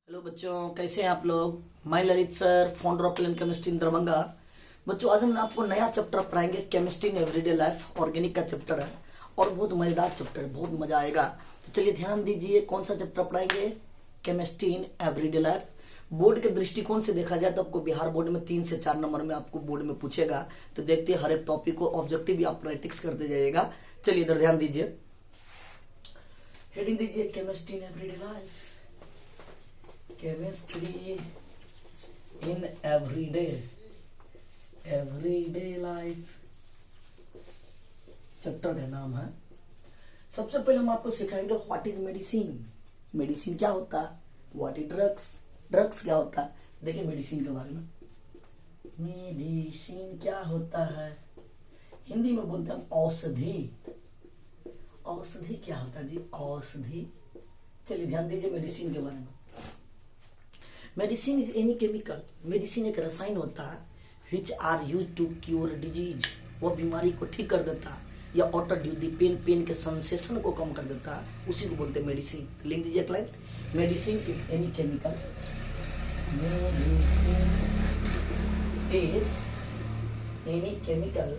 Hello बच्चों, कैसे हैं आप लोग। मैं Lalit sir, founder of plain chemistry in Darbhanga. बच्चों, आज हम आपको नया चैप्टर पढ़ाएंगे, chemistry in everyday life. Organic का चैप्टर है और बहुत मजेदार चैप्टर है, बहुत मजा आएगा। तो चलिए ध्यान दीजिए, कौन सा चैप्टर पढ़ाएंगे? Chemistry in everyday life. Board के दृष्टिकोण से देखा जाए तो आपको बिहार बोर्ड में 3 से 4 नंबर में आपको बोर्ड में पूछेगा। तो देखते हैं, हर एक टॉपिक को ऑब्जेक्टिव भी आप प्रैक्टिस करते जाइएगा। चलिए इधर ध्यान दीजिए, हेडिंग दीजिए chemistry in everyday life. Chemistry in everyday life chapter का नाम है। सबसे पहले हम आपको सिखाएंगे व्हाट इज मेडिसिन। मेडिसिन क्या होता है? What is drugs. ड्रग्स क्या होता है? देखिए मेडिसिन के बारे में। मेडिसिन क्या होता है? हिंदी में बोलते हैं हम औषधि। औषधि क्या होता है जी? औषधि। चलिए ध्यान दीजिए मेडिसिन के बारे में। Medicine is any chemical. Medicine एक रसायन होता है which are use to cure disease. वो बीमारी को ठीक कर देता है या ऑटर ड्यू दी पेन, पेन के सेंसेशन को कम कर देता है, उसी को बोलते हैं मेडिसिन। लिख दीजिए client, medicine is any chemical. Medicine is any chemical.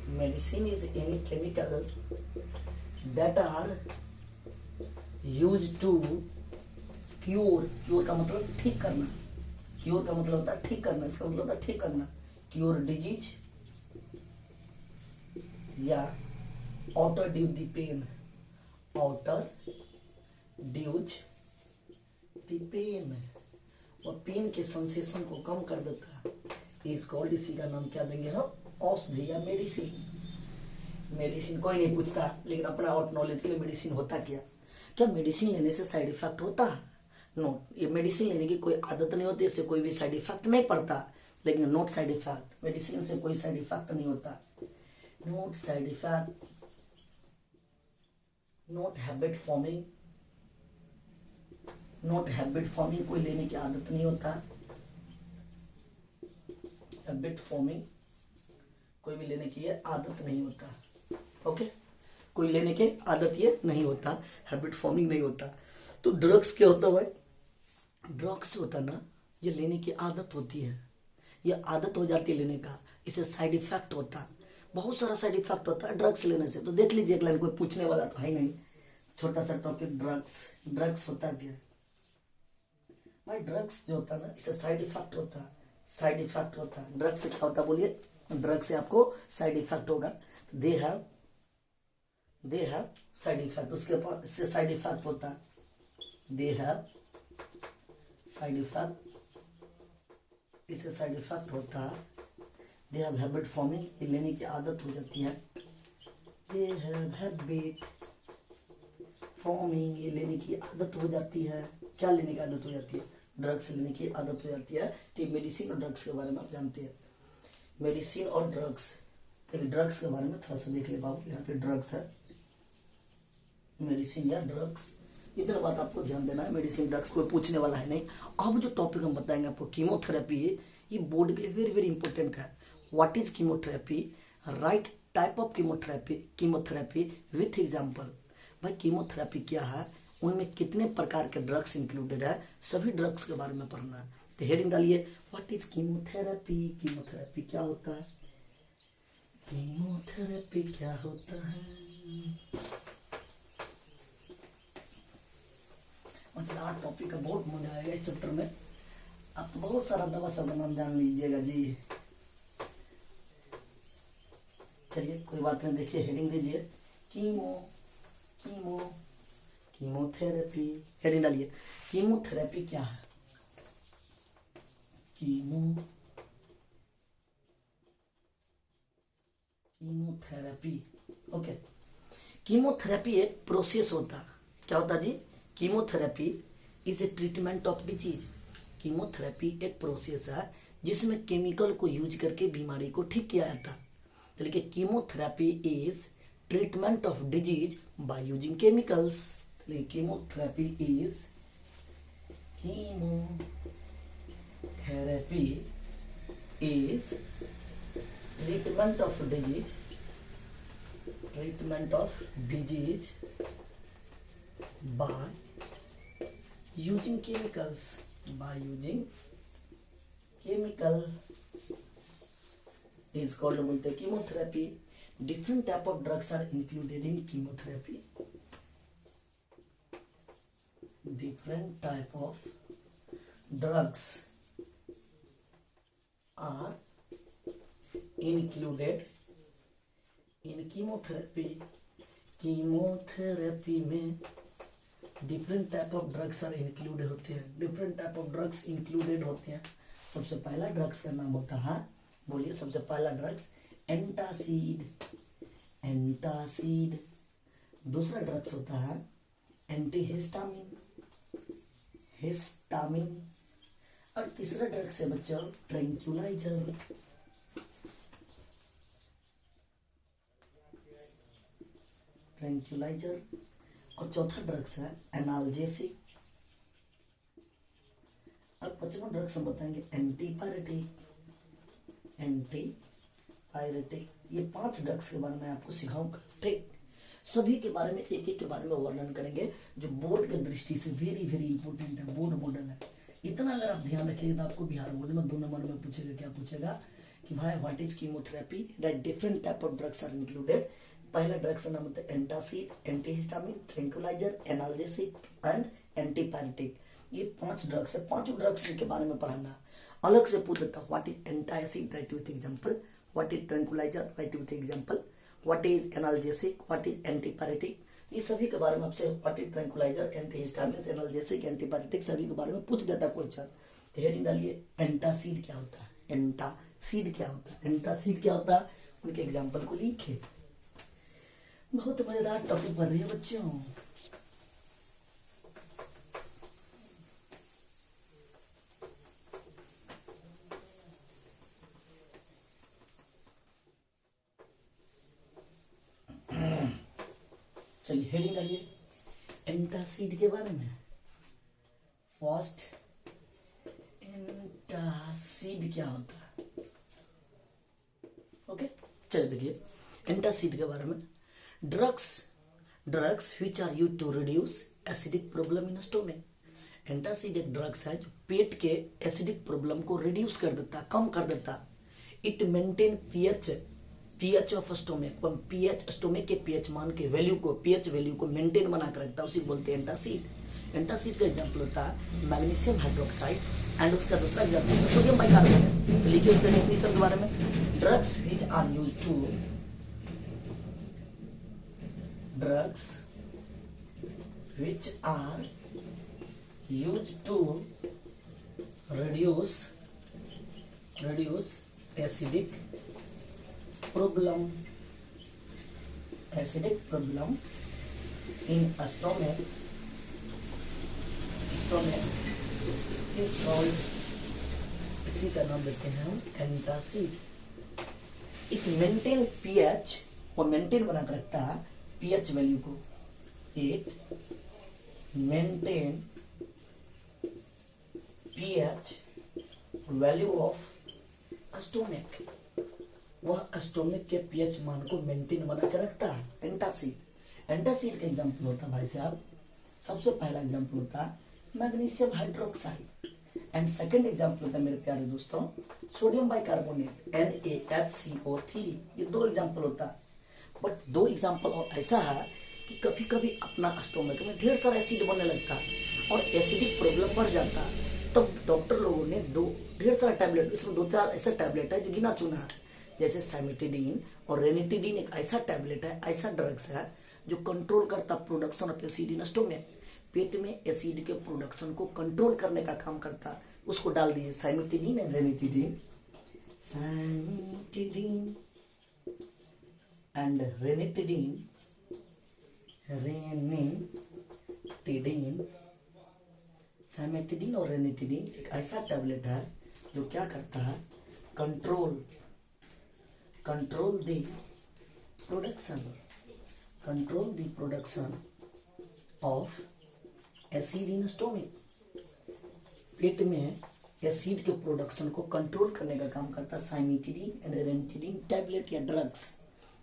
Medicine is any chemical that are use to cure. Cure का मतलब ठीक करना। क्योर का मतलब होता है ठीक करना, इसका मतलब होता है ठीक करना। क्योर डिजीज या ऑटर due the pen. Otter dues the pen, और पेन के सेंसेशन को कम कर देता है। इस कॉल्ड, इसी का नाम क्या देंगे हम? औषधि या मेडिसिन। मेडिसिन कोई नहीं पूछता, लेकिन अपना आउट नॉलेज के लिए मेडिसिन होता क्या? क्या मेडिसिन लेने से साइड इफेक्ट होता है? नो, ये मेडिसिन लेने की कोई आदत नहीं होती, इससे कोई भी साइड इफेक्ट नहीं पड़ता। लेकिन नोट साइड इफेक्ट, मेडिसिन से कोई साइड इफेक्ट नहीं होता। Note side effect, note habit forming. Note habit forming, कोई लेने की आदत नहीं होता। हैबिट फॉर्मिंग, कोई भी लेने की ये आदत नहीं होता। ओके, कोई लेने की आदत ये नहीं होता, हैबिट फॉर्मिंग नहीं होता। तो ड्रग्स क्या होता है भाई? ड्रग्स होता ना, ये लेने की आदत होती है, ये आदत हो जाती है लेने का, इससे साइड इफेक्ट होता है। बहुत सारा साइड इफेक्ट होता है ड्रग्स लेने से। तो देख लीजिए एक लाइन, कोई पूछने वाला तो है नहीं। छोटा सा टॉपिक, ड्रग्स। ड्रग्स होता क्या भाई? ड्रग्स जो होता है ना, इससे साइड इफेक्ट होता है। साइड इफेक्ट होता है ड्रग्स से। क्या होता है बोलिए? ड्रग्स से आपको साइड इफेक्ट होगा। दे हैव साइड इफेक्ट, उसके पास इससे साइड इफेक्ट होता है। दे हैव साइड इफेक्ट, इससे साइड इफेक्ट होता है। दे हैव हैबिट फॉर्मिंग, ये लेने की आदत हो जाती है। दे हैव हैबिट फॉर्मिंग, ये लेने की आदत हो जाती है। क्या लेने की आदत हो जाती है? ड्रग्स लेने की आदत हो जाती है। ठीक, मेडिसिन और ड्रग्स के बारे में आप जानते हैं। मेडिसिन और ड्रग्स, ड्रग्स के बारे में थोड़ा सा देख ले बाबू। यहाँ पे ड्रग्स है, मेडिसिन या ड्रग्स, इतना बात आपको ध्यान देना है। मेडिसिन ड्रग्स कोई पूछने वाला है नहीं। अब जो टॉपिक हम बताएंगे आपको, कीमोथेरेपी, ये बोर्ड के लिए वेरी वेरी इंपॉर्टेंट है। What is chemotherapy? Right type of chemotherapy. Chemotherapy with example. भाई कीमोथेरेपी क्या है, उनमें कितने प्रकार के ड्रग्स इंक्लूडेड है, सभी ड्रग्स के बारे में पढ़ना है। तो हेडिंग डालिए, व्हाट इज कीमोथेरेपी। कीमोथेरेपी क्या होता है? कीमोथेरेपी क्या होता है? मतलब टॉपिक का बहुत मजा आएगा इस चैप्टर में। आप तो बहुत सारा दवा सब नाम जान लीजिएगा जी। चलिए कोई बात नहीं, देखिए हेडिंग दीजिए, कीमोथेरेपी। हेडिंग डालिए, कीमोथेरेपी क्या है? कीमोथेरेपी। ओके, कीमोथेरेपी एक प्रोसेस होता है। क्या होता है जी? Chemotherapy is a treatment of disease. Chemotherapy एक प्रोसेस है जिसमें केमिकल को यूज करके बीमारी को ठीक किया जाता है। तो chemotherapy is treatment of disease by using chemicals. Chemotherapy is treatment of disease by using chemicals, by using chemical is called बोलते हैं chemotherapy. Different type of drugs are included in chemotherapy. Different type of drugs are included in chemotherapy. Chemotherapy में different type of drugs are included होते हैं. Different type of drugs included होते हैं. सबसे पहला drugs का नाम होता है, बोलिए सबसे पहला ड्रग्स एंटासिड. एंटासिड. दूसरा ड्रग्स होता है एंटीहिस्टामिन, हिस्टामिन. और तीसरा ड्रग्स है बच्चों ट्रैंक्विलाइजर. ट्रैंक्विलाइजर. और चौथा ड्रग्स है एनाल्जेसिक. और पांचवा ड्रग्स हम बताएंगे एंटीपायरेटिक. एंटीपायरेटिक. ये 5 ड्रग्स के बारे में आपको सिखाऊंगा. ठीक, सभी के बारे में एक एक के बारे में वर्णन करेंगे जो बोर्ड की दृष्टि से वेरी वेरी इंपॉर्टेंट है. बोर्ड मॉडल है. इतना अगर आप ध्यान रखिएगा तो आपको बिहार बोर्ड में 2 नंबर में पूछेगा. क्या पूछेगा कि भाई what is chemotherapy, that different type of drugs are included. पहला ड्रग्स का नाम होता है antacid, antihistamine, tranquilliser, analgesic and antipyretic. ये 5 ड्रग्स है. 5 ड्रग्स के बारे में पढ़ाना. अलग से पूछ देता, what is antacid, right with example. What is tranquilliser, right with example. What is analgesic, what is antipyretic. ये सभी के बारे में आपसे what is tranquilliser, antihistamine, analgesic, antipyretic सभी के बारे में पूछ देता क्वेश्चन. तो हेडिंग डालिए एंटासिड क्या होता है. एंटासिड क्या होता है. एंटासिड क्या होता है, उनके एग्जांपल को लिखे. बहुत मजेदार टॉपिक पढ़ रही है बच्चों. चलिए हेडिंग डालिए एंटासिड के बारे में. फर्स्ट, एंटासिड क्या होता है. ओके, चलिए देखिए एंटासिड के बारे में. Drugs which are use to reduce acidic problem in stomach. Antacid एक ड्रग्स है जो पेट के एसिडिक प्रॉब्लम को रिड्यूस कर देता, कम कर देता. It maintain pH of stomach. PH stomach के पीएच मान के वैल्यू को, पीएच वैल्यू को मेंटेन बना कर रखता है, उसी बोलते हैं एंटासिड. एंटासिड का एग्जांपल होता है मैग्नीशियम हाइड्रोक्साइड एंड उसका दूसरा एग्जांपल सोडियम बाइकार्बोनेट. तो लिखिए उसका डेफिनेशन के बारे में. Drugs which are used to drugs which are used to reduce acidic problem in stomach is called, इसी का नाम देते हैं हम एंटासिड. इट मेंटेन पीएच, और मेंटेन बना कर रखता है पीएच वैल्यू को. It maintain pH value of stomach. वह स्टोमक के पीएच मान को मेंटेन बना कर रखता है एंटासिड. एंटासिड का एग्जांपल होता है भाई साहब, सबसे पहला एग्जांपल होता है magnesium hydroxide and second example होता है मेरे प्यारे दोस्तों सोडियम बाइकार्बोनेट NaHCO3. ये 2 एग्जांपल होता है. बट 2 एग्जाम्पल और ऐसा है कि कभी कभी अपना स्टोमक में ढेर सारा एसिड बनने लगता है और एसिडिक प्रॉब्लम बढ़ जाता है. तब डॉक्टर लोगों ने ढेर सारा टैबलेट, इसमें 2-4 ऐसा टैबलेट है जो गिना चुना है, जैसे साइमेटिडीन और रेनिटिडीन. एक ऐसा टैबलेट है, ऐसा ड्रग्स है जो कंट्रोल करता production of acid in stomach. पेट में एसिड के प्रोडक्शन को कंट्रोल करने का काम करता है. उसको डाल दीजिए साइमेटिडीन एंड रेनिटिडीन. साइमेटिडीन and ranitidine. साइमेटिडीन और रेनिटिडीन एक ऐसा टैबलेट है जो क्या करता है, control the production of acid in stomach. पेट में एसिड के प्रोडक्शन को कंट्रोल करने का काम करता है साइमेटिडीन एंड रेनिटिडीन टैबलेट या ड्रग्स.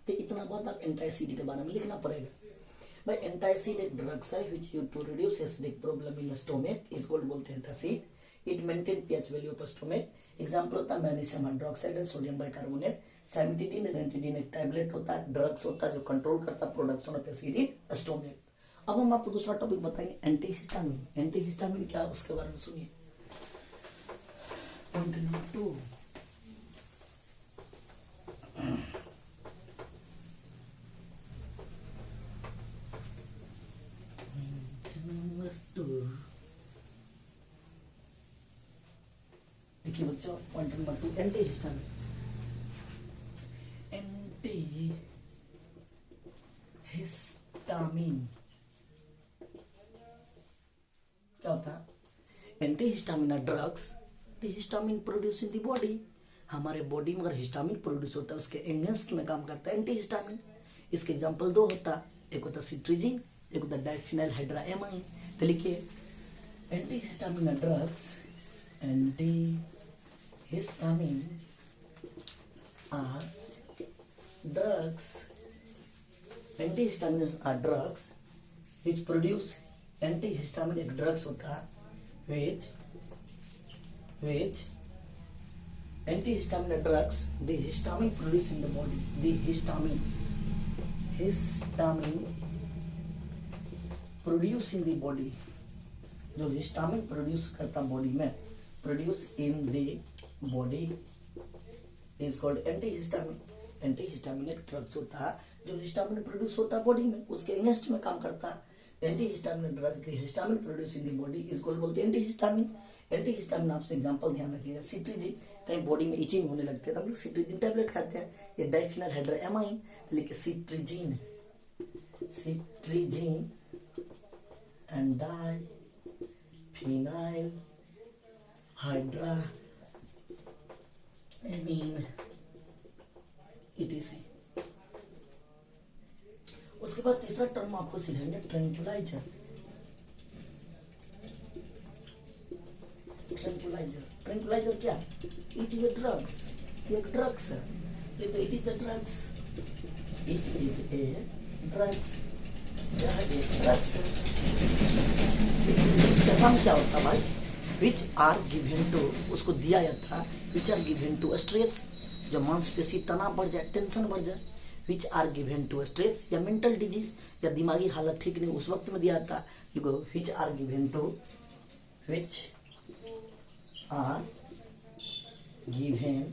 तो इतना बात आप एंटासिड के बारे में लिखना पड़ेगा. भाई एंटासिड एक ड्रग्स है which used to reduce acidic problem in the stomach is called बोलते हैं antacid. It maintain pH value of stomach. Example होता है magnesium hydroxide and sodium bicarbonate. Cimetidine and ranitidine एक टैबलेट होता है, ड्रग्स होता है जो कंट्रोल करता है production of acid in stomach. अब हम आपको दूसरा टॉपिक बताएंगे एंटीहिस्टामिन। एंटीहिस्टामिन क्या है उसके बारे में सुनिए। पॉइंट नंबर 2, देखिए बच्चों पॉइंट नंबर 2 एंटीहिस्टामिन। एंटीहिस्टामिन क्या होता है? Antihistamine are drugs the histamine produce in the body. हमारे बॉडी में अगर हिस्टामिन प्रोड्यूस होता है उसके अगेंस्ट में काम करता है एंटीहिस्टामिन। इसके एग्जांपल 2 होता है, एक होता सिट्रीजिन, एक होता डाइफिनाइल हाइड्रामाइन। तो लिखिए antihistamine are drugs, antihistamine are drugs, antihistamine are drugs which produce antihistamine एक ड्रग्स होता है which antihistamine drugs the histamine produced in the body, the histamine produce in the body, जो हिस्टामिन प्रोड्यूस करता body में, produce in the body is called antihistamine. Antihistamine एक drugs होता है जो हिस्टामिन प्रोड्यूस होता है बॉडी में, उसके अगेंस्ट में काम करता है। Antihistamine drugs the histamine produce in the body is called बोलते हैं एंटीहिस्टामिन। एंटीहिस्टामिन आपसे एग्जांपल ध्यान रखिएगा, सिट्रीजिन, कहीं बॉडी में इचिंग होने लगते हैं तो हम लोग सिट्रीजिन टैबलेट खाते हैं। ये डाइफिनाइल हाइड्रामाइन, लिखिए cetirizine, cetirizine and diphenhydramine ETC। उसके बाद तीसरा टर्म आपको सिखाएंगे ट्रैंक्विलाइजर। ट्रैंक्विलाइजर क्या? इट इज ड्रग्स, ये एक ड्रग्स है। तो it is a drugs, it is a drugs, क्या है? ये ड्रग्स है। इसका काम क्या होता है भाई? विच आर गिवन टू, उसको दिया जाता है which are given to stress, जब मांसपेशी तनाव बढ़ जाए, टेंशन बढ़ जाए, which are given to stress या मेंटल डिजीज या दिमागी हालत ठीक नहीं उस वक्त में दिया जाता है। Which are given to, which are given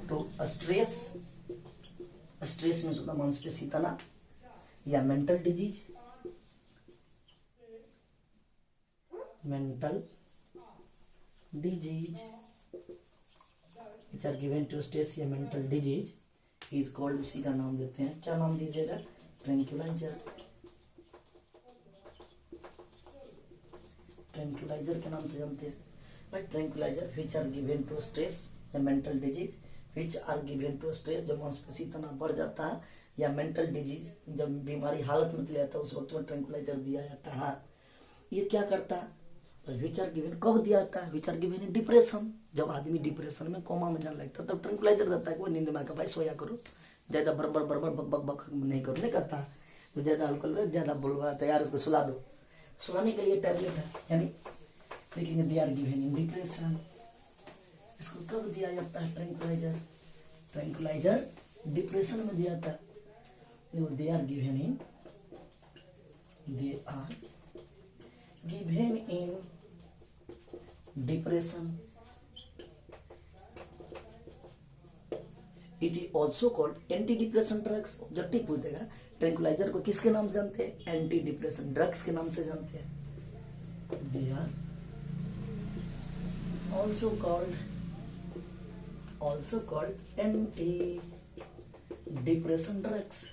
to stress, stress में होता मांसपेशी तनाव या mental disease, mental disease which are given to stress या mental disease is called, उसी का नाम देते हैं, क्या नाम दीजिएगा? ट्रैंक्विलाइजर। ट्रैंक्विलाइजर के नाम से जानते हैं भाई। Tranquilliser which are given to stress या mental disease, which are given to stress जब मांसपेशी तनाव बढ़ जाता है या मेंटल डिजीज जब बीमारी हालत में चले जाता है उस वक्त में ट्रैंक्विलाइजर दिया जाता है। ये क्या करता है? विच आर गिवन कब दिया जाता है? Which are given in depression, जब आदमी डिप्रेशन में कोमा में जाने लगता है तब ट्रैंक्विलाइजर देता है कि नींद में भाई सोया करो, ज्यादा बरबर बरबर बक बक बक नहीं करो, नहीं कहता ज्यादा अल्कोहल ज्यादा बोल रहा है यार उसको सुला दो, सुलाने के लिए टैबलेट है। यानी देखेंगे they are given in depression. इसको कब दिया जाता है ट्रैंक्विलाइजर? ट्रैंक्विलाइजर डिप्रेशन में दिया जाता है। They are given in, they are given in depression. It is also called anti depression drugs. Objective पूछ देगा ट्रैंक्विलाइजर को किसके नाम से जानते हैं? एंटी डिप्रेशन ड्रग्स के नाम से जानते हैं। They are also called anti depression drugs.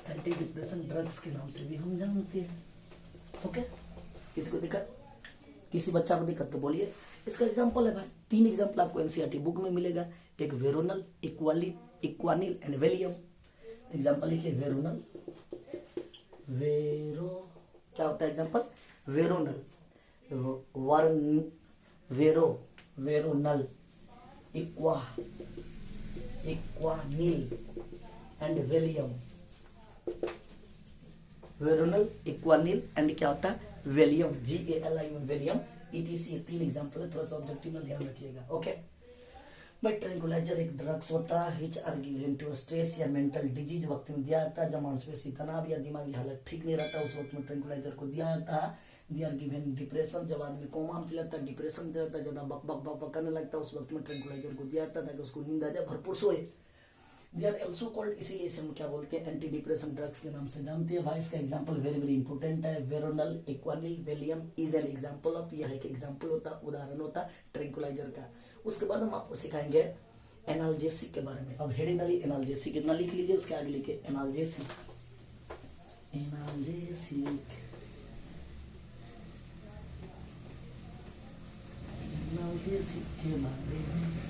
Anti depression drugs के नाम से भी हम जानते हैं। ओके, किसी को दिक्कत, किसी बच्चा को दिक्कत तो बोलिए। इसका एग्जांपल है भाई, 3 एग्जांपल आपको एनसीईआरटी बुक में मिलेगा। एक Veronal, Equanil and Valium. Example लिखिए वेरोनल, क्या होता है example? Veronal, Veronal, Equanil and Valium. Veronal, Equanil and क्या होता है वेलियम, VALIUM वेलियम, ETC। ये 3 एग्जाम्पल है, थोड़ा सा ऑब्जेक्टिव में ध्यान रखिएगा। ओके, बट ट्रैंकुलाइजर एक ड्रग्स होता है which are given to stress या मेंटल डिजीज वक्त में दिया जाता है, जब मांसपेशी तनाव या दिमागी हालत ठीक नहीं रहता उस वक्त में ट्रैंकुलाइजर को दिया जाता है। दे आर गिवन डिप्रेशन, जब आदमी कोमा में चला जाता है, डिप्रेशन चला जाता है, ज्यादा बक बक बक बक करने लगता है, उस वक्त में ट्रैंकुलाइजर को दिया जाता है ताकि उसको नींद आ जाए, भरपूर सोए। दे आर ऑल्सो कॉल्ड, इसीलिए इसे हम क्या बोलते हैं एंटी डिप्रेशन ड्रग्स के नाम से जानते हैं। भाई इसका एग्जांपल वेरी वेरी इंपॉर्टेंट है, Veronal, Equanil, Valium is an example of, यह एक एग्जांपल होता है, उदाहरण होता है ट्रैंकुलाइजर का। उसके बाद हम आपको सिखाएंगे एनाल्जेसिक के बारे में। अब हेडिंग डाली एनाल्जेसिक, कितना लिख लीजिए, उसके आगे लिखे एनाल्जेसिक। एनाल्जेसिक, एनाल्जेसिक के बारे में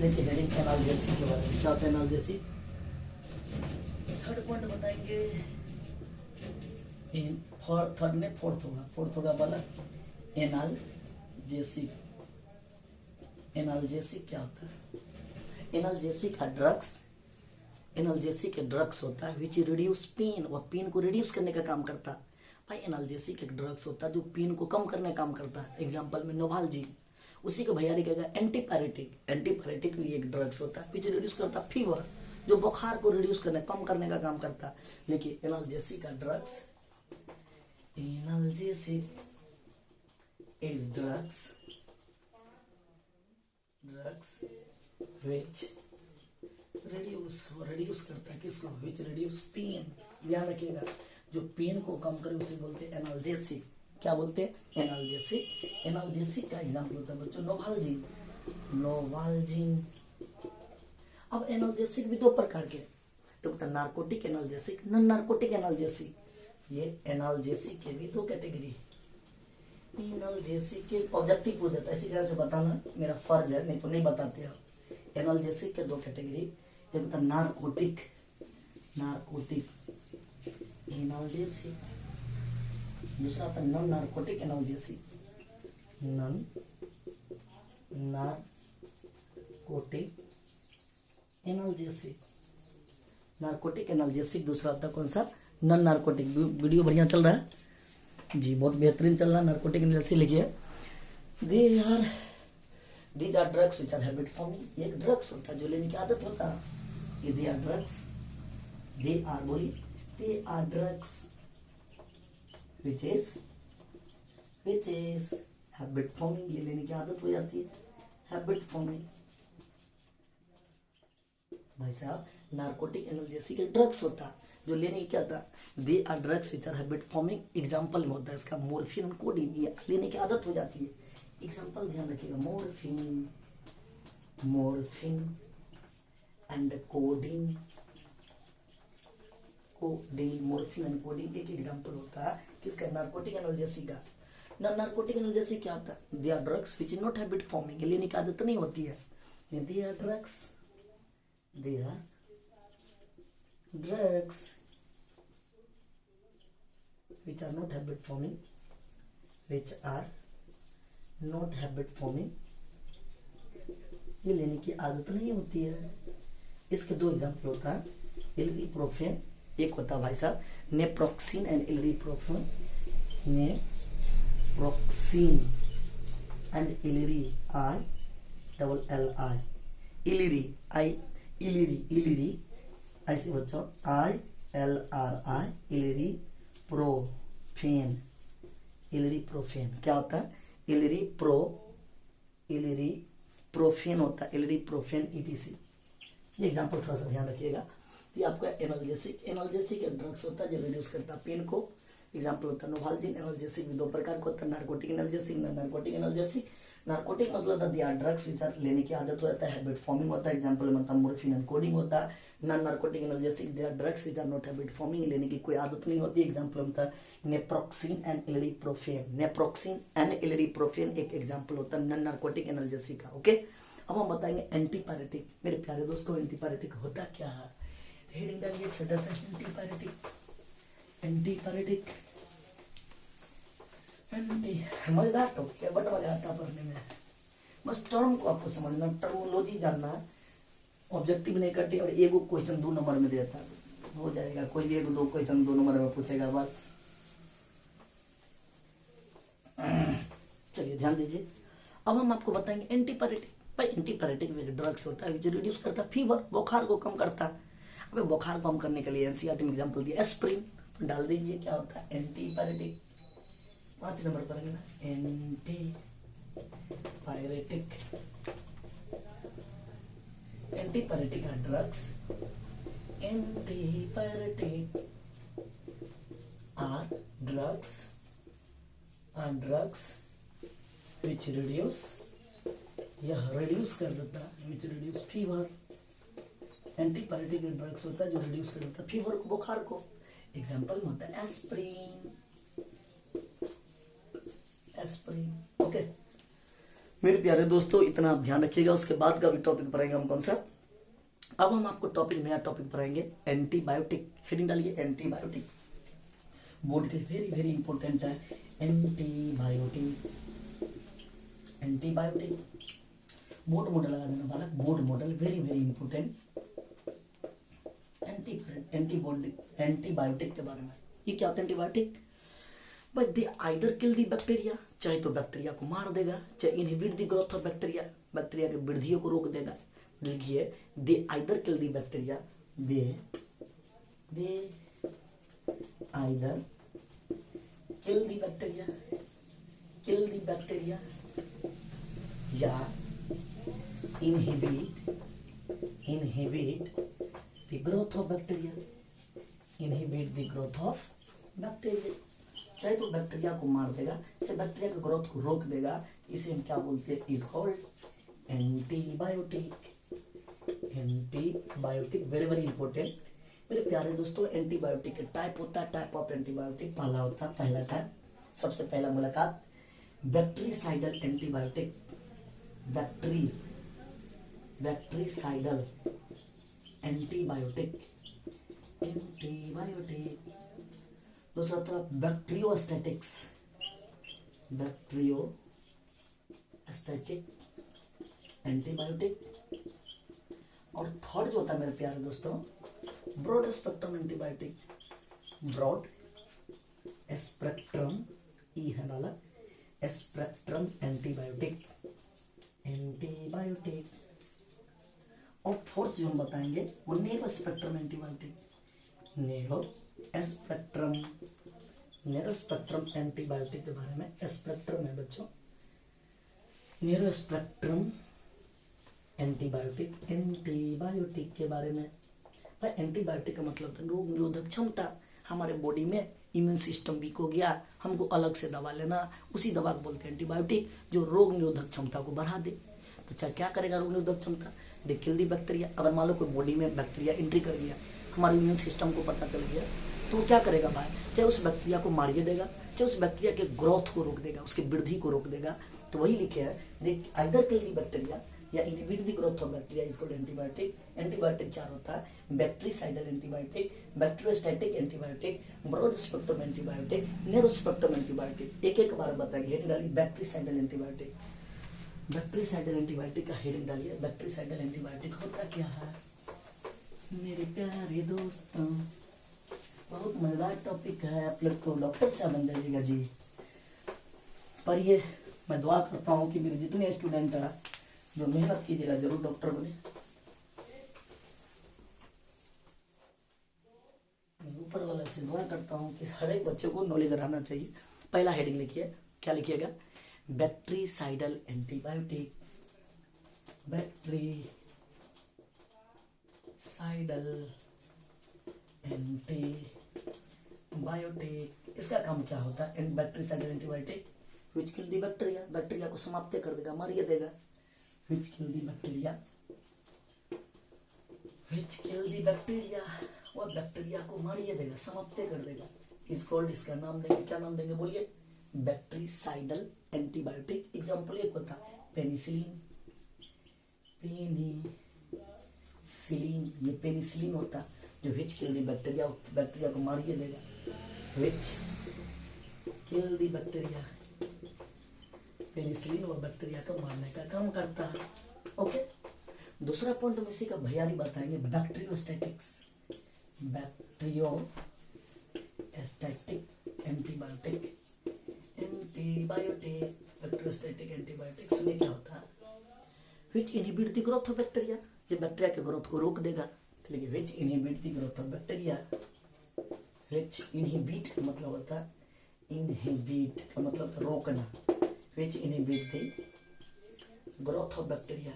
देखिए हेडिंग एनाल्जेसिक के बारे में। क्या होता है एनाल्जेसिक? थर्ड पॉइंट बताएंगे, थर्ड ने फोर्थ होगा वाला एनाल्जेसिक। एनाल्जेसिक क्या होता है? एनाल्जेसिक का ड्रग्स, एनाल्जेसिक एक ड्रग्स होता है विच रिड्यूस पेन, और पेन को रिड्यूस करने का काम करता है। भाई एनाल्जेसिक एक ड्रग्स होता है जो पेन को कम करने का काम करता है। एग्जांपल में नोवाल्जिन, उसी को भैया लिखेगा एंटीपायरेटिक। एंटीपायरेटिक भी एक ड्रग्स होता है विच रिड्यूस करता है फीवर, जो बुखार को रिड्यूस करने कम करने का काम करता है। देखिए एनाल्जेसिक का drugs, analgesic is drugs which reduce करता है किसको? which reduce pain. ध्यान रखिएगा, जो पेन को कम करे उसे बोलते हैं एनाल्जेसिक। क्या बोलते हैं? एनाल्जेसिक। एनाल्जेसिक का एग्जांपल होता है बच्चों नोवाल्जिन, नोवाल्जिन। अब एनाल्जेसिक भी दो प्रकार के, तो होता है narcotic analgesic, non narcotic analgesic. ये एनाल्जेसिक के भी दो कैटेगरी। एनाल्जेसिक के ऑब्जेक्टिव पूछ देता है, इसी तरह से बताना मेरा फर्ज है, नहीं तो नहीं बताते आप। एनाल्जेसिक के दो कैटेगरी, एक होता है नार्कोटिक, नार्कोटिक एनाल्जेसिक, दूसरा होता है non narcotic analgesic, non narcotic analgesic. Narcotic analgesic दूसरा होता है कौन सा? Non narcotic. वीडियो बढ़िया चल रहा है जी, बहुत बेहतरीन चल रहा है। नार्कोटिक एनाल्जेसिक लिखिए, these are drugs which are habit forming. एक ड्रग्स होता है जो लेने की आदत होता है। ये they are drugs, they are बोली, they are drugs which is habit forming. ये लेने की आदत हो जाती है, हैबिट फॉर्मिंग। भाई साहब नार्कोटिक एनाल्जेसिक एक ड्रग्स होता है जो लेने की क्या था? They are drugs which are habit forming. Example में होता है इसका मोर्फिन और कोडीन, ये लेने की आदत हो जाती है। एग्जाम्पल ध्यान रखिएगा, morphine, morphine and codeine, codeine, morphine and codeine एक एग्जाम्पल होता है किसका? नार्कोटिक एनाल्जेसिक का। नॉन नार्कोटिक एनाल्जेसिक क्या होता है? They are drugs which is not habit forming, लेने की आदत नहीं होती है। They are drugs, they are drugs which are not habit forming, which are not habit forming, ये लेने की आदत नहीं होती है। इसके दो एग्जाम्पल होता है, इलरिप्रोफेन, एक होता है भाई साहब नेप्रोक्सिन एंड इलरिप्रोफेन, नेप्रोक्सिन एंड इलरी, आई डबल एल आई, इलरी, आई इलरी, इलरी ऐसे बच्चों ILRI, इलरी प्रोफेन, इलरी प्रोफेन क्या होता है? इलरी प्रोफेन होता है, इलरी प्रोफेन ETC। ये एग्जांपल थोड़ा सा ध्यान रखिएगा। तो आपका एनाल्जेसिक, एनाल्जेसिक एक ड्रग्स होता है जो रिड्यूस करता है पेन को। एग्जांपल होता है नोवाल्जिन। एनाल्जेसिक भी दो प्रकार का होता है, narcotic analgesic, non narcotic analgesic. Narcotic मतलब they are drugs which are लेने की आदत होता है, हैबिट फॉर्मिंग होता है। एग्जांपल मतलब मोर्फिन एंड कोडिंग होता है। Non narcotic analgesic they are drugs which are not habit forming, लेने की कोई आदत नहीं होती। एग्जांपल होता है naproxen and इलरिप्रोफेन। Naproxen and ibuprofen एक एग्जांपल होता है नॉन नार्कोटिक एनाल्जेसिक का। ओके, अब हम बताएंगे एंटीपायरेटिक। मेरे प्यारे दोस्तों एंटीपायरेटिक होता क्या है? हेडिंग डालिए छोटा सा, एंटीपायरेटिक, एंटीपायरेटिक, मजेदार टॉपिक है, बट मजा आता पढ़ने में। बस टर्म को आपको समझना, टर्मोलॉजी जानना, ऑब्जेक्टिव नहीं करते और एगो क्वेश्चन 2 नंबर में देता हो जाएगा, कोई भी 1-2 क्वेश्चन 2 नंबर में पूछेगा बस। चलिए ध्यान दीजिए, अब हम आपको बताएंगे एंटीपायरेटिक। भाई एंटीपायरेटिक में ड्रग्स होता है जो रिड्यूस करता है फीवर, बुखार को कम करता है। अबे बुखार कम करने के लिए एनसीईआरटी में एग्जांपल दिया एस्प्रिन, तो डाल दीजिए क्या होता है एंटीपायरेटिक। 5 नंबर पर है ना antipyretic. Antipyretic are drugs. Antipyretic are drugs which reduce, यह reduce कर देता है, which reduce fever. Antipyretic drugs होता है जो रिड्यूस कर देता है फीवर को, बुखार को। एग्जाम्पल में होता है एस्प्रिन। एस्प्रिन ओके मेरे प्यारे दोस्तों, इतना आप ध्यान रखिएगा। उसके बाद का भी टॉपिक पढ़ाएंगे हम कौन सा। अब हम आपको नया टॉपिक पढ़ाएंगे एंटीबायोटिक। हेडिंग डालिए एंटीबायोटिक, बोर्ड के लिए वेरी वेरी इंपॉर्टेंट है एंटीबायोटिक। एंटीबायोटिक बोर्ड मॉडल लगा देना बालक, board model very very important. Antibiotic के बारे में, ये क्या होता है एंटीबायोटिक। भाई दे आइदर किल दी बैक्टीरिया, चाहे तो बैक्टीरिया को मार देगा, चाहे inhibit the growth of bacteria, bacteria के वृद्धियों को रोक देगा। देखिए दे either kill the bacteria, they either kill the bacteria या inhibit the growth of bacteria, inhibit the growth of bacteria. चाहे तो बैक्टीरिया को मार देगा, चाहे बैक्टीरिया की ग्रोथ को रोक देगा। इसे हम क्या बोलते हैं, is called antibiotic. Antibiotic very very important मेरे प्यारे दोस्तों। एंटीबायोटिक के टाइप होता है, टाइप ऑफ एंटीबायोटिक। पहला टाइप, सबसे पहला मुलाकात बैक्टीरिसाइडल एंटीबायोटिक। Bactericidal antibiotic. दूसरा था बैक्टीरियोस्टैटिक्स एंटीबायोटिक। और थर्ड जो होता है मेरे प्यारे दोस्तों broad spectrum antibiotic. Broad spectrum ई है वाला स्पेक्ट्रम एंटीबायोटिक। और फोर्थ जो हम बताएंगे वो narrow spectrum antibiotic. Narrow spectrum antibiotic के बारे में, स्पेक्ट्रम है बच्चों, नैरो स्पेक्ट्रम एंटीबायोटिक के बारे में। भाई एंटीबायोटिक का मतलब था रोग निरोधक क्षमता। हमारे बॉडी में इम्यून सिस्टम वीक हो गया, हमको अलग से दवा लेना, उसी दवा को बोलते हैं एंटीबायोटिक, जो रोग निरोधक क्षमता को बढ़ा दे। तो चाहे क्या करेगा रोग निरोधक क्षमता, दे किल दी बैक्टीरिया। अगर मान लो कोई बॉडी में बैक्टीरिया एंट्री कर गया, हमारे इम्यून सिस्टम को पता चल गया, तो वो क्या करेगा भाई, चाहे उस बैक्टीरिया को मारिए देगा, चाहे उस बैक्टीरिया के ग्रोथ को रोक देगा, उसकी वृद्धि को रोक देगा। तो वही लिखे है देख आइदर किल दी बैक्टीरिया या inhibit the growth of bacteria is called antibiotic. Antibiotic 4 होता है, bactericidal antibiotic, bacteriostatic antibiotic, broad spectrum antibiotic, narrow spectrum antibiotic. एक एक बार बताएंगे। हेडिंग डालिए बैक्टीरिसाइडल एंटीबायोटिक। बैक्टीरिसाइडल एंटीबायोटिक का हेडिंग डालिए। बैक्टीरिसाइडल एंटीबायोटिक होता क्या है मेरे प्यारे दोस्तों, बहुत मजेदार टॉपिक है। आप लोग को डॉक्टर से बन जाइएगा जी। पर ये मैं दुआ करता हूँ कि मेरे जितने स्टूडेंट हैं जो मेहनत कीजिएगा जरूर डॉक्टर बने। मैं ऊपर वाला से दुआ करता हूँ कि हर एक बच्चे को नॉलेज रहना चाहिए। पहला हेडिंग लिखिए, क्या लिखिएगा, बैक्टीरिसाइडल एंटीबायोटिक। बैक्टीरिसाइडल एंटीबायोटिक, इसका काम क्या होता है, bactericidal antibiotic which kill the bacteria, bacteria को समाप्त कर देगा, मारिए देगा। व्हिच किल द बैक्टीरिया, वो बैक्टीरिया को मारिए देगा, समाप्त कर देगा। इस कॉल्ड, इसका नाम देंगे, क्या नाम देंगे बोलिए, बैक्टीरिसाइडल एंटीबायोटिक। एग्जांपल एक होता पेनिसिलिन। ये पेनिसिलिन होता जो which kill the bacteria, bacteria को मारिए देगा। Which kill the bacteria, penicillin और बैक्टीरिया को मारने का काम करता है। ओके, दूसरा पॉइंट हम इसी का भैयारी बताएंगे, बैक्टीरियोस्टैटिक्स। बैक्टीरियोस्टैटिक एंटीबायोटिक, बैक्टीरियोस्टैटिक एंटीबायोटिक सुनिए क्या होता है। Which inhibit the growth of bacteria, ये बैक्टीरिया के ग्रोथ को रोक देगा। तो लिखिए which inhibit the growth of bacteria. Which inhibit मतलब होता है, इनहिबिट का मतलब रोकना। Which inhibit the growth of bacteria,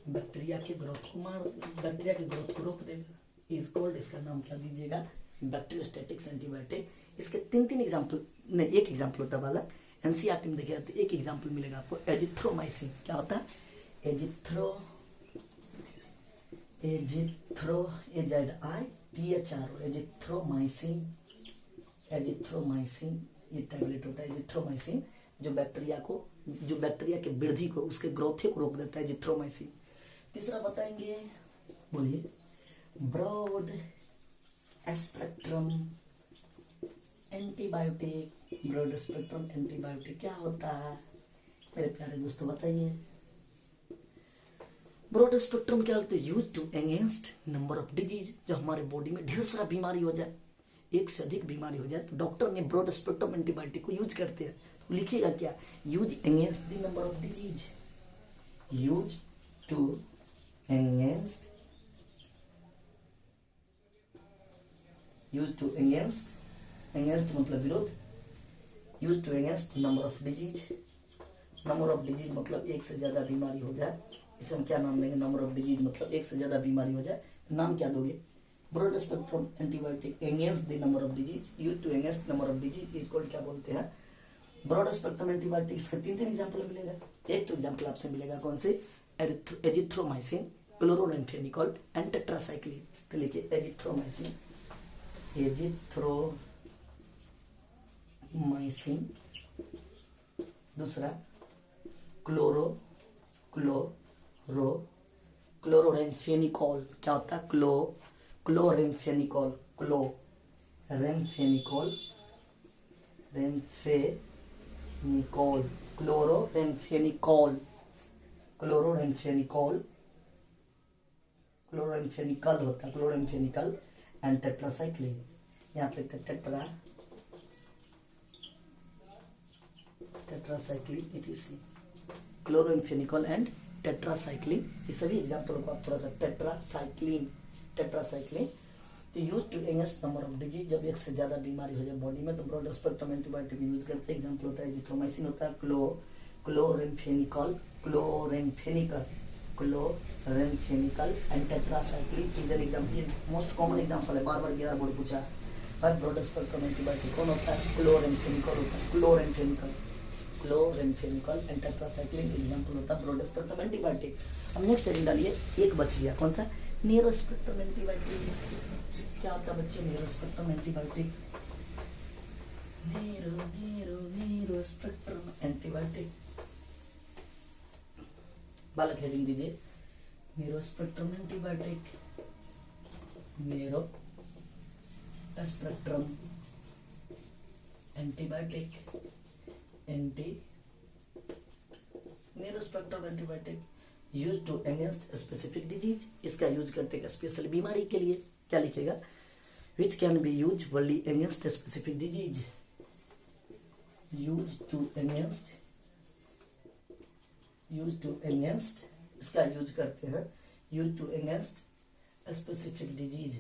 bacteria के ग्रोथ को बैक्टीरिया के ग्रोथ को रोक देगा। इज कॉल्ड, इसका नाम क्या दीजिएगा, बैक्टीरियोस्टैटिक्स एंटीबायोटिक। इसके तीन एग्जाम्पल नहीं, एक एग्जाम्पल होता वाला एनसीईआरटी में देखिए, तो एक एग्जाम्पल मिलेगा आपको, एजिथ्रोमाइसिन। क्या होता है, एजिथ्रोमाइसिन ये टैबलेट होता है, एजिथ्रोमाइसिन, जो बैक्टीरिया के वृद्धि को, उसके ग्रोथ को रोक देता है, एजिथ्रोमाइसिन। तीसरा बताएंगे, बोलिए, broad spectrum antibiotic. Broad spectrum antibiotic क्या होता है मेरे प्यारे दोस्तों, बताइए। ब्रॉड स्पेक्ट्रम क्या होता है, use to against number of disease. जो हमारे बॉडी में ढेर सारा बीमारी हो जाए, एक से अधिक बीमारी हो जाए, तो डॉक्टर ने ब्रॉड स्पेक्ट्रम एंटीबायोटिक को यूज करते हैं। तो लिखिएगा क्या, use against the number of disease, use to against, use to against, against मतलब विरोध, use to against number of disease. Number of disease मतलब एक से ज्यादा बीमारी हो जाए, इसे हम क्या नाम देंगे, नंबर ऑफ डिजीज मतलब एक से ज्यादा बीमारी हो जाए, नाम क्या दोगे, broad spectrum antibiotic against the number of disease, use to against number of disease is called, क्या बोलते हैं, ब्रॉड स्पेक्ट्रम एंटीबायोटिक। इसका तीन एग्जाम्पल मिलेगा। एक तो एग्जाम्पल आपसे मिलेगा कौन से, एजिथ्रोमाइसिन, क्लोरोरेम्फेनिकोल एंड टेट्रासाइक्लिन। तो लिखिए एजिथ्रोमाइसिन, एजिथ्रोमाइसिन, दूसरा क्लोरोरेम्फेनिकोल। क्या होता है, क्लोरेम्फेनिकोल, क्लोरेम्फेनिकोल, क्लोरोरेम्फेनिकल होता है, क्लोरोरेम्फेनिकल एंड टेट्रासाइक्लिन। यहाँ पे tetracycline etc, chloramphenicol and tetracycline. ये सभी एग्जाम्पल को आप थोड़ा सा, टेट्रासाइक्लिन तो use to against number of disease, जब एक से ज्यादा बीमारी हो जाए बॉडी में, तो ब्रॉड स्पेक्ट्रम एंटीबायोटिक यूज करते हैं। एग्जाम्पल होता है एजिथ्रोमाइसिन होता है, chloramphenicol and tetracycline is an example. Most common example है, बार बार 11 बोर्ड पूछा। पर ब्रॉड स्पेक्ट्रम एंटीबायोटिक कौन होता है, क्लोरेम्फेनिकल होता है, क्लोरेम्फेनिकल एंड टेट्रासाइक्लिन एग्जाम्पल होता है ब्रॉड स्पेक्ट्रम एंटीबायोटिक। अब नेक्स्ट हेडिंग डालिए, एक बच गया, कौन सा, नैरो स्पेक्ट्रम एंटीबायोटिक। क्या होता है बच्चे, narrow spectrum antibiotic, narrow spectrum antibiotic. बालक हेडिंग दीजिए, narrow spectrum antibiotic, narrow spectrum antibiotic, narrow spectrum antibiotic use to against specific disease. इसका यूज करते हैं स्पेशल बीमारी के लिए। क्या लिखेगा, which can be use only against specific disease, use to against, इसका यूज करते हैं, use to against specific disease,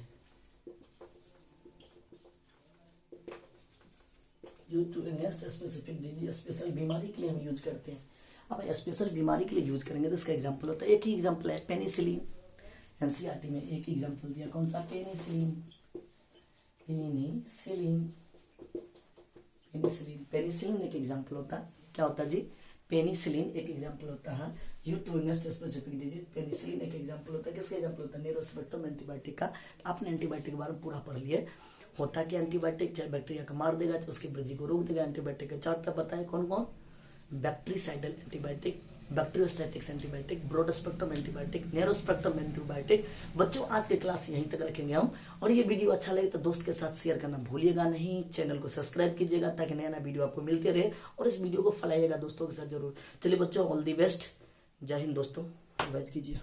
use to against specific disease, special बीमारी के लिए हम यूज करते हैं। अब स्पेशल बीमारी के लिए यूज करेंगे तो इसका एग्जांपल होता है, एक ही एग्जांपल है पेनिसिलिन। एनसीईआरटी में एक एग्जांपल दिया, कौन सा, पेनिसिलिन। पेनिसिलिन एक एग्जांपल होता है, क्या होता है जी, पेनिसिलिन एक एग्जांपल होता है, use to against specific disease. Penicillin एक एग्जांपल होता है, किसका एग्जांपल होता है, नैरो स्पेक्ट्रम एंटीबायोटिक का। आपने एंटीबायोटिक के बारे में पूरा पढ़ लिए। होता कि एंटीबायोटिक चाहे बैक्टीरिया को मार देगा, चाहे उसकी वृद्धि को रोक देगा। एंटीबायोटिक के 4 बताए, कौन कौन, bactericidal antibiotic, bacteriostatics antibiotic, broad spectrum antibiotic, narrow spectrum antibiotic. बच्चों आज की क्लास यहीं तक रखेंगे हम, और ये वीडियो अच्छा लगे तो दोस्त के साथ शेयर करना भूलिएगा नहीं। चैनल को सब्सक्राइब कीजिएगा ताकि नया नया वीडियो आपको मिलते रहे, और इस वीडियो को फैलाइएगा दोस्तों के साथ जरूर। चलिए बच्चों, ऑल दी बेस्ट, जय हिंद दोस्तों। रिवाइज कीजिए।